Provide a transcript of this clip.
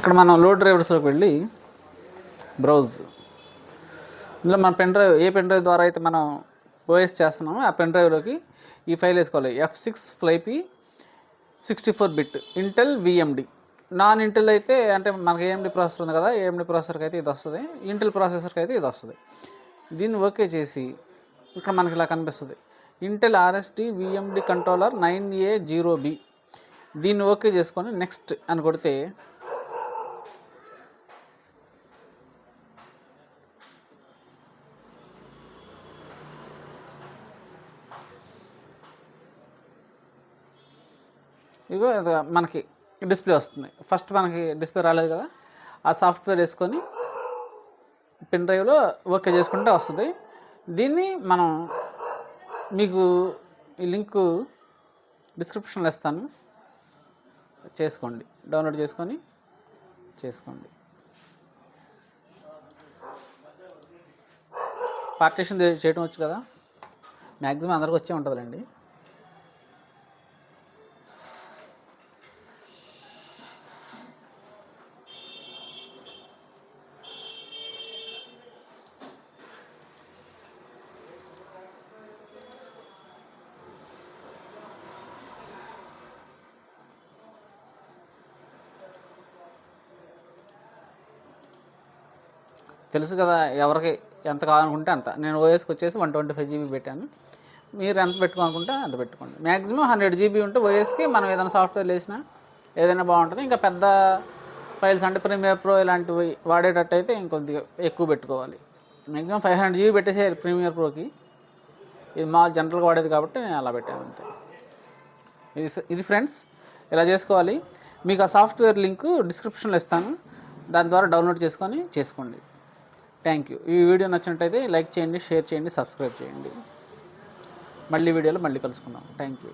ఇక్కడ మనం లోడ్ డ్రైవర్స్లోకి వెళ్ళి బ్రౌజ్, ఇందులో మన pen drive a pen drive ద్వారా అయితే మనం ఓఎస్ చేస్తున్నామో ఆ పెన్ డ్రైవ్లోకి ఈ ఫైల్ వేసుకోవాలి. F6 ఫ్లైపీ 64 bit Intel VMD. Non Intel అయితే అంటే మనకి ఏఎండి ప్రాసెసర్ ఉంది కదా, ఏఎండి ప్రాసెసర్కి అయితే ఇది వస్తుంది, ఇంటెల్ ప్రాసెసర్కి అయితే ఇది వస్తుంది. దీన్ని ఓకే చేసి ఇక్కడ మనకి ఇలా కనిపిస్తుంది Intel RSD VMD controller 9A0B. దీన్ని ఓకే చేసుకొని నెక్స్ట్ అని కొడితే ఇగో మనకి డిస్ప్లే వస్తుంది. ఫస్ట్ మనకి డిస్ప్లే రాలేదు కదా, ఆ సాఫ్ట్వేర్ వేసుకొని పెన్ డ్రైవ్లో ఓకే చేసుకుంటే వస్తుంది. దీన్ని మనం మీకు ఈ లింకు డిస్క్రిప్షన్లో ఇస్తాను, చేసుకోండి, డౌన్లోడ్ చేసుకోండి. పార్టీషన్ చేయడం వచ్చు కదా, మ్యాక్సిమం అందరికి వచ్చే ఉంటుందండి. తెలుసు కదా ఎవరికి ఎంత కావాలనుకుంటే అంత. నేను ఓఎస్కి వచ్చేసి 125 GB పెట్టాను. మీరు ఎంత పెట్టుకోవాలనుకుంటే అంత పెట్టుకోండి. మ్యాక్సిమం 100 GB ఉంటే ఓఎస్కి మనం ఏదైనా సాఫ్ట్వేర్ వేసినా ఏదైనా బాగుంటుంది. ఇంకా పెద్ద ఫైల్స్ అంటే ప్రీమియర్ ప్రో ఇలాంటివి వాడేటట్టు అయితే ఇంకొద్దిగా ఎక్కువ పెట్టుకోవాలి. మ్యాక్సిమం 500 GB పెట్టేసేయాలి ప్రీమియర్ ప్రోకి. ఇది మా జనరల్గా వాడేది కాబట్టి నేను అలా పెట్టాను అంతే. ఇది ఫ్రెండ్స్ ఇలా చేసుకోవాలి. మీకు ఆ సాఫ్ట్వేర్ లింక్ డిస్క్రిప్షన్లో ఇస్తాను, దాని ద్వారా డౌన్లోడ్ చేసుకోండి. Thank you. ఈ వీడియో నచ్చినట్టయితే లైక్ చేయండి, షేర్ చేయండి, సబ్స్క్రైబ్ చేయండి. మళ్ళీ వీడియోలో మళ్ళీ కలుసుకుందాం. Thank you.